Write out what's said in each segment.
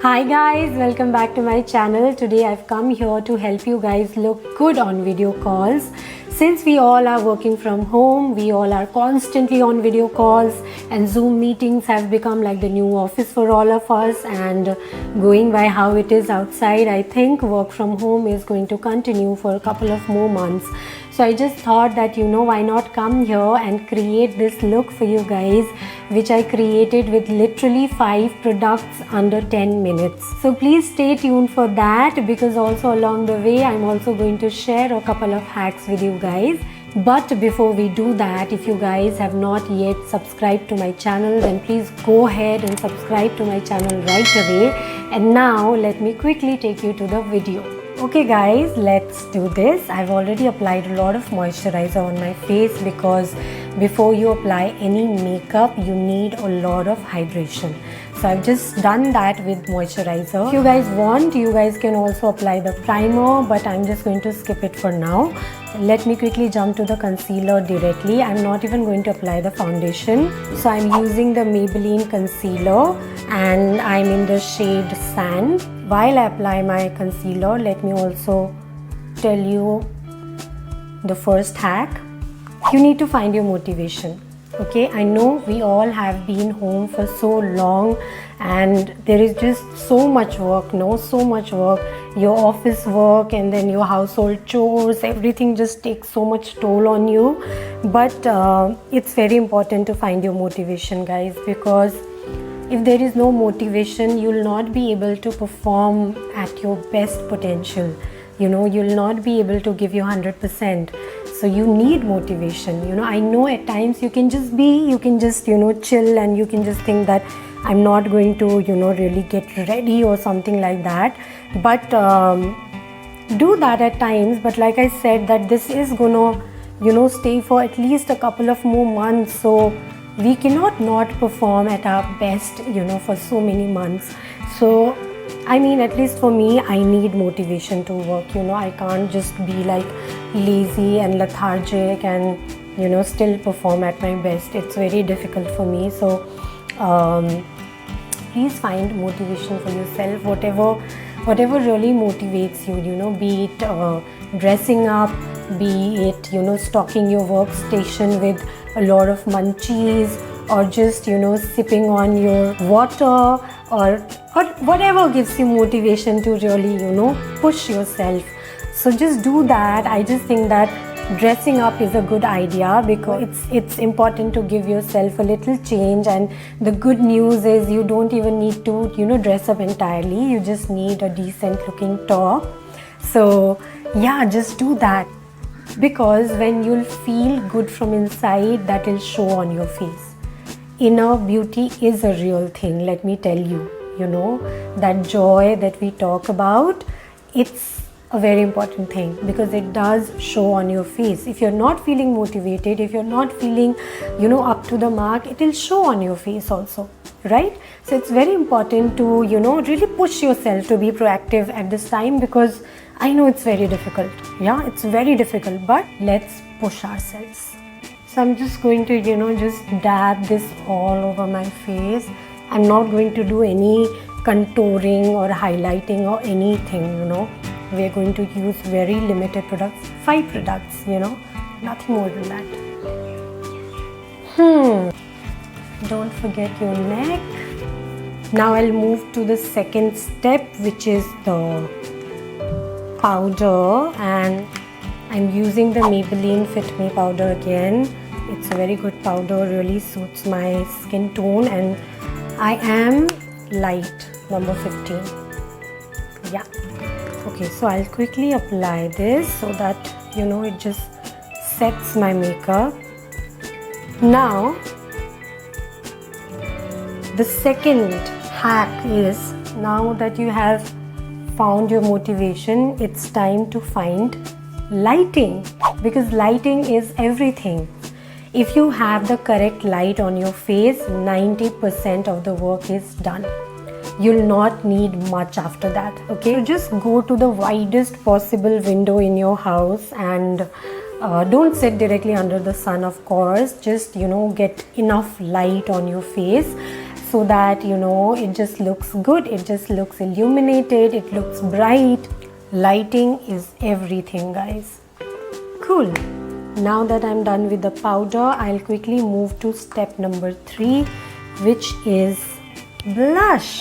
Hi guys, welcome back to my channel. Today I've come here to help you guys look good on video calls. Since we all are working from home, we all are constantly on video calls, and Zoom meetings have become like the new office for all of us. And going by how it is outside, I think work from home is going to continue for a couple of more months. So I just thought that why not come here and create this look for you guys, which I created with literally 5 products under 10 minutes. So please stay tuned for that, because also along the way I'm also going to share a couple of hacks with you guys. But before we do that, if you guys have not yet subscribed to my channel, then please go ahead and subscribe to my channel right away. And now let me quickly take you to the video. Okay guys, let's do this. I've already applied a lot of moisturizer on my face, because before you apply any makeup you need a lot of hydration. So I've just done that with moisturizer. If you guys want, you guys can also apply the primer, but I'm just going to skip it for now. Let me quickly jump to the concealer directly. I'm not even going to apply the foundation. So I'm using the Maybelline concealer and I'm in the shade Sand. While I apply my concealer, let me also tell you the first hack. You need to find your motivation. Okay, I know we all have been home for so long and there is just so much work, so much work. Your office work and then your household chores, everything just takes so much toll on you. But it's very important to find your motivation, guys, because if there is no motivation, you'll not be able to perform at your best potential. You'll not be able to give your 100%. So you need motivation. I know at times you can just chill and you can just think that I'm not going to, really get ready or something like that. But do that at times. But like I said, that this is gonna, stay for at least a couple of more months. So we cannot not perform at our best, for so many months. So at least for me, I need motivation to work. I can't just be like lazy and lethargic and still perform at my best. It's very difficult for me. So please find motivation for yourself, whatever really motivates you, be it dressing up, be it stocking your workstation with a lot of munchies, or just sipping on your water, or whatever gives you motivation to really push yourself. So just do that. I just think that dressing up is a good idea, because it's important to give yourself a little change. And the good news is you don't even need to dress up entirely. You just need a decent looking top. So yeah, just do that, because when you'll feel good from inside, that will show on your face. Inner beauty is a real thing, let me tell you. That joy that we talk about, it's a very important thing, because it does show on your face. If you're not feeling motivated, if you're not feeling up to the mark, it will show on your face also, right? So it's very important to really push yourself to be proactive at this time, because I know it's very difficult. Yeah, it's very difficult, but let's push ourselves. So I'm just going to just dab this all over my face. I'm not going to do any contouring or highlighting or anything. We're going to use very limited products, 5 products, nothing more than that. Don't forget your neck. Now I'll move to the second step, which is the powder, and I'm using the Maybelline Fit Me powder again. It's a very good powder, really suits my skin tone, and I am light, number 15. Yeah. Okay, so I'll quickly apply this so that it just sets my makeup. Now the second hack is, now that you have found your motivation, it's time to find lighting, because lighting is everything. If you have the correct light on your face, 90% of the work is done. You'll not need much after that. Okay, so just go to the widest possible window in your house, and don't sit directly under the sun, of course. Just get enough light on your face. so that you know it just looks good, it just looks illuminated, it looks bright. Lighting is everything, guys. Cool. Now that I'm done with the powder, I'll quickly move to step number 3, which is blush.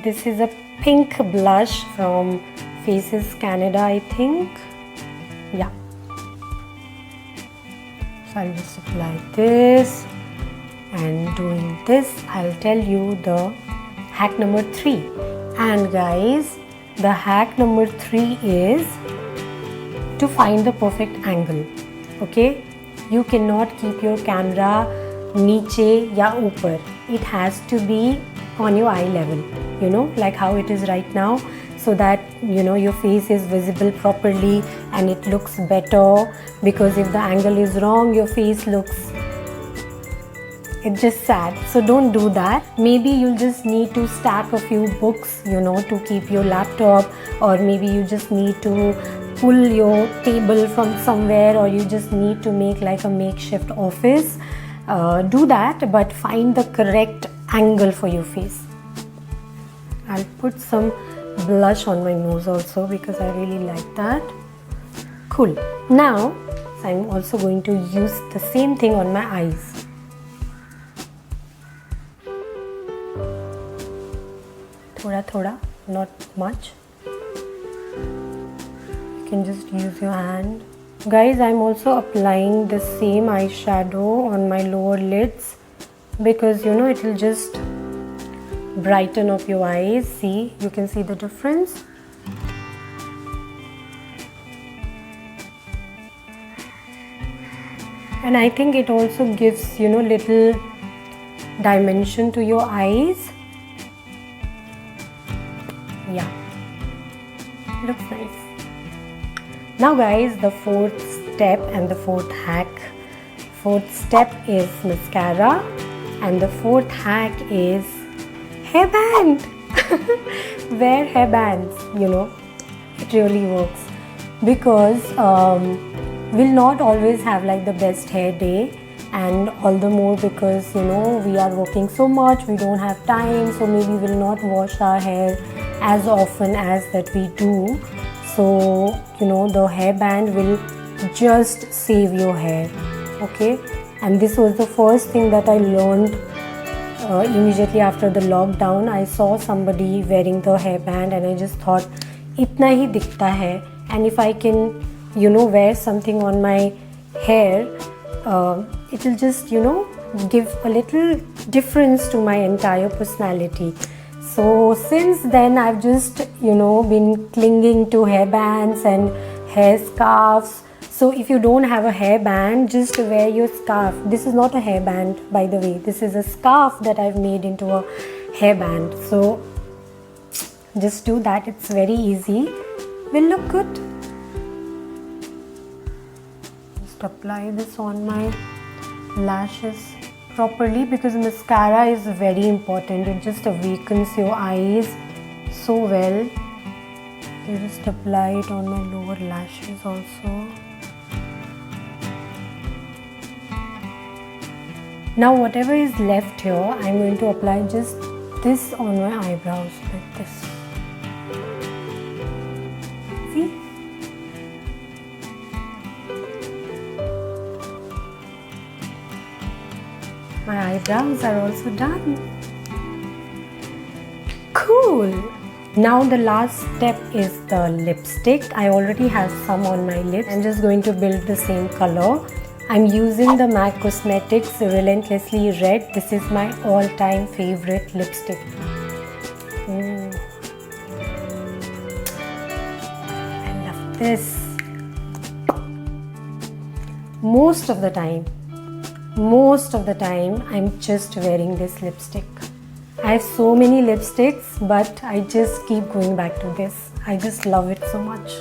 This is a pink blush from Faces Canada, I think. Yeah. So I'll just apply this, and doing this I'll tell you the hack number 3. And guys, the hack number 3 is to find the perfect angle. Okay, you cannot keep your camera niche ya upar. It has to be on your eye level, you know, like how it is right now, so that you know your face is visible properly and it looks better. Because if the angle is wrong, your face looks, it's just sad. So don't do that. Maybe you'll just need to stack a few books, you know, to keep your laptop, or maybe you just need to pull your table from somewhere, or you just need to make like a makeshift office. Do that, but find the correct angle for your face. I'll put some blush on my nose also because I really like that. Cool. Now I'm also going to use the same thing on my eyes. Thoda, not much. You can just use your hand. Guys, I'm also applying the same eyeshadow on my lower lids because you know it will just brighten up your eyes. See, you can see the difference. And I think it also gives, you know, little dimension to your eyes. Yeah, looks nice. Now guys, the 4th step and the 4th hack. 4th step is mascara and the 4th hack is hairband. Wear hairbands, you know, it really works. Because we'll not always have like the best hair day, and all the more because you know we are working so much, we don't have time, so maybe we'll not wash our hair as often as that we do. So you know the hairband will just save your hair. Okay, and this was the first thing that I learned immediately after the lockdown. I saw somebody wearing the hairband and I just thought itna hi dikhta hai, and if I can you know wear something on my hair, it will just you know give a little difference to my entire personality. So since then I've just you know been clinging to hairbands and hair scarves. So if you don't have a hairband, just wear your scarf. This is not a hairband, by the way, this is a scarf that I've made into a hairband. So just do that, it's very easy, will look good. Apply this on my lashes properly because mascara is very important. It just awakens your eyes so well. You just apply it on my lower lashes also. Now whatever is left here, I'm going to apply just this on my eyebrows like this. See? My eyebrows are also done. Cool. Now the last step is the lipstick. I already have some on my lips. I'm just going to build the same color. I'm using the MAC Cosmetics Relentlessly Red. This is my all-time favorite lipstick. I love this. Most of the time I'm just wearing this lipstick. I have so many lipsticks, but I just keep going back to this. I just love it so much.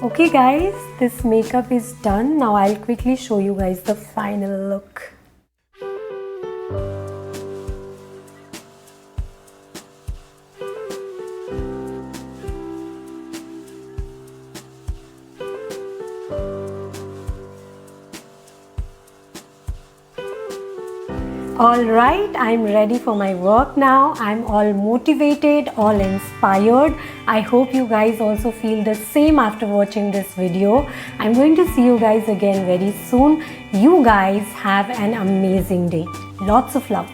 Okay guys, this makeup is done. Now I'll quickly show you guys the final look. Alright, I'm ready for my work now. I'm all motivated, all inspired. I hope you guys also feel the same after watching this video. I'm going to see you guys again very soon. You guys have an amazing day. Lots of love.